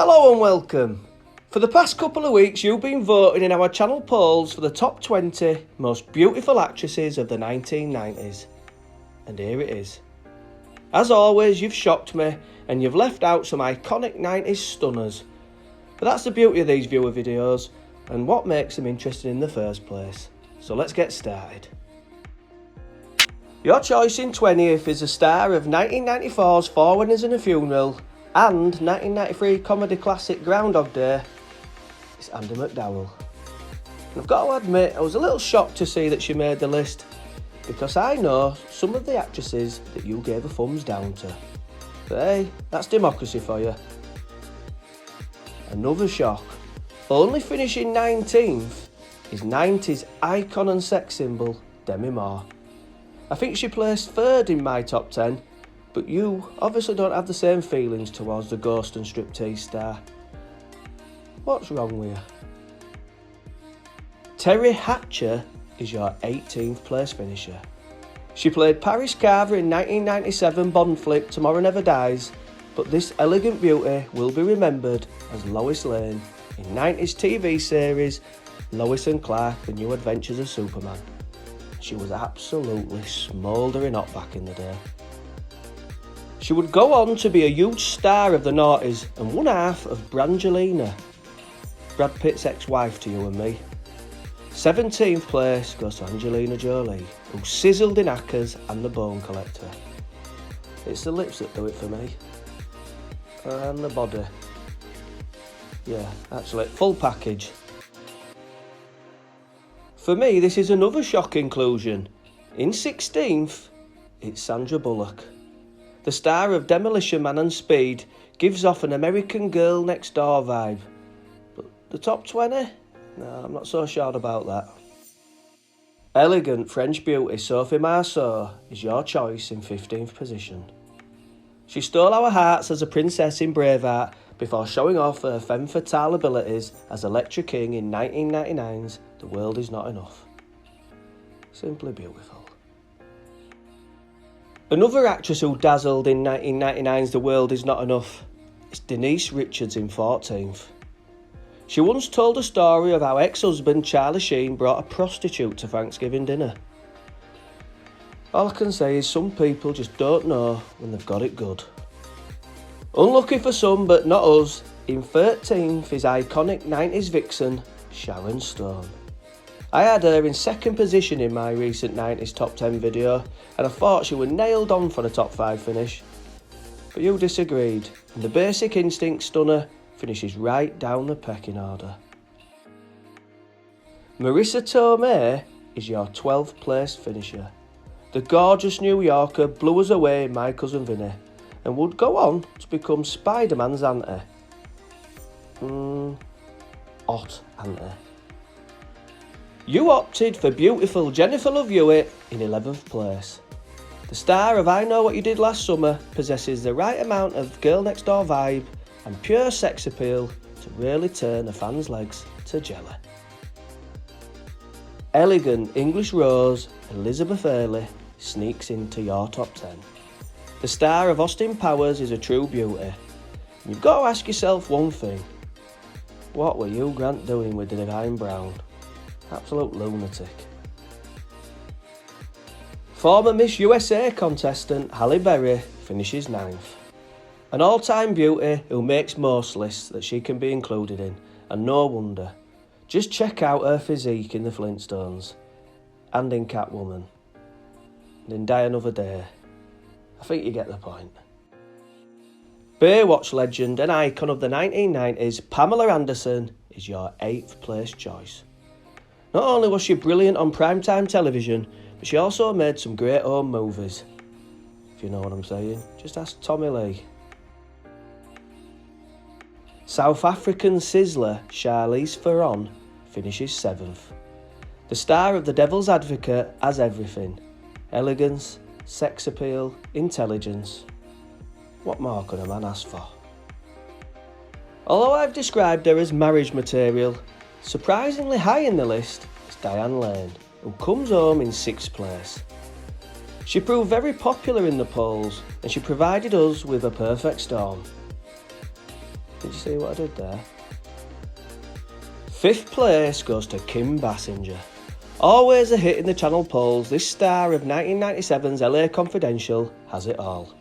Hello and welcome. For the past couple of weeks you've been voting in our channel polls for the top 20 most beautiful actresses of the 1990s. And here it is. As always, you've shocked me and you've left out some iconic 90s stunners. But that's the beauty of these viewer videos and what makes them interesting in the first place. So let's get started. Your choice in 20th is a star of 1994's Four Weddings and a Funeral and 1993 comedy classic Groundhog Day. It's Andie MacDowell. And I've got to admit, I was a little shocked to see that she made the list, because I know some of the actresses that you gave a thumbs down to. But hey, that's democracy for you. Another shock. Only finishing 19th is 90s icon and sex symbol Demi Moore. I think she placed third in my top 10, but you obviously don't have the same feelings towards the ghost and striptease star. What's wrong with you? Terry Hatcher is your 18th place finisher. She played Paris Carver in 1997 Bond flick Tomorrow Never Dies, but this elegant beauty will be remembered as Lois Lane in 90s TV series Lois and Clark: The New Adventures of Superman. She was absolutely smouldering hot back in the day. She would go on to be a huge star of the noughties and one half of Brangelina, Brad Pitt's ex-wife to you and me. 17th place goes to Angelina Jolie, who sizzled in Hackers and The Bone Collector. It's the lips that do it for me. And the body. Yeah, actually, full package. For me, this is another shock inclusion. In 16th, it's Sandra Bullock. The star of Demolition Man and Speed gives off an American Girl Next Door vibe. But the top 20? No, I'm not so sure about that. Elegant French beauty Sophie Marceau is your choice in 15th position. She stole our hearts as a princess in Braveheart before showing off her femme fatale abilities as Electra King in 1999's The World Is Not Enough. Simply beautiful. Another actress who dazzled in 1999's The World Is Not Enough is Denise Richards in 14th. She once told a story of how ex-husband Charlie Sheen brought a prostitute to Thanksgiving dinner. All I can say is some people just don't know when they've got it good. Unlucky for some, but not us, in 13th is iconic 90s vixen Sharon Stone. I had her in second position in my recent 90s top 10 video, and I thought she was nailed on for the top 5 finish. But you disagreed, and the Basic Instinct stunner finishes right down the pecking order. Marissa Tomei is your 12th place finisher. The gorgeous New Yorker blew us away in My Cousin Vinny, and would go on to become Spider-Man's auntie. Hot auntie. You opted for beautiful Jennifer Love Hewitt in 11th place. The star of I Know What You Did Last Summer possesses the right amount of girl next door vibe and pure sex appeal to really turn a fan's legs to jelly. Elegant English Rose Elizabeth Hurley sneaks into your top 10. The star of Austin Powers is a true beauty. And you've got to ask yourself one thing. What were Hugh Grant doing with the Divine Brown? Absolute lunatic. Former Miss USA contestant Halle Berry finishes 9th. An all-time beauty who makes most lists that she can be included in, and no wonder. Just check out her physique in The Flintstones, and in Catwoman, and in Die Another Day. I think you get the point. Baywatch legend and icon of the 1990s, Pamela Anderson is your 8th place choice. Not only was she brilliant on primetime television, but she also made some great home movies. If you know what I'm saying, just ask Tommy Lee. South African sizzler Charlize Theron finishes 7th. The star of The Devil's Advocate has everything. Elegance, sex appeal, intelligence. What more could a man ask for? Although I've described her as marriage material, surprisingly high in the list is Diane Lane, who comes home in 6th place. She proved very popular in the polls and she provided us with a perfect storm. Did you see what I did there? 5th place goes to Kim Basinger. Always a hit in the channel polls, this star of 1997's LA Confidential has it all.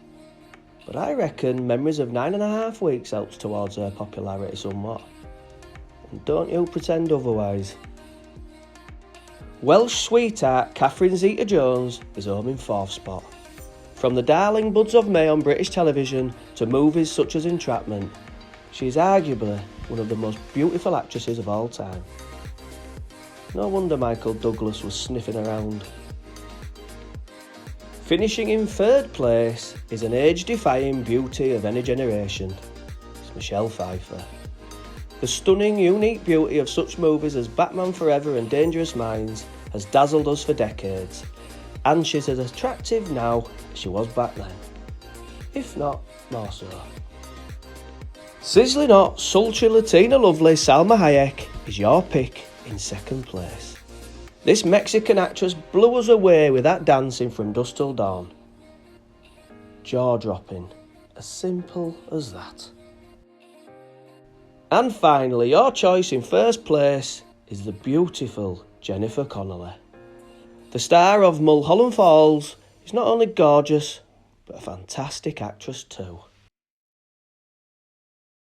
But I reckon Memories of 9.5 Weeks helps towards her popularity somewhat. And don't you pretend otherwise. Welsh sweetheart Catherine Zeta-Jones is home in 4th spot. From the darling Buds of May on British television to movies such as Entrapment, she is arguably one of the most beautiful actresses of all time. No wonder Michael Douglas was sniffing around. Finishing in 3rd place is an age-defying beauty of any generation. It's Michelle Pfeiffer. The stunning, unique beauty of such movies as Batman Forever and Dangerous Minds has dazzled us for decades, and she's as attractive now as she was back then, if not more so. Sizzling hot, sultry Latina lovely Salma Hayek is your pick in 2nd place. This Mexican actress blew us away with that dancing from dusk till dawn. Jaw-dropping, as simple as that. And finally, your choice in 1st place is the beautiful Jennifer Connelly. The star of Mulholland Falls is not only gorgeous, but a fantastic actress too.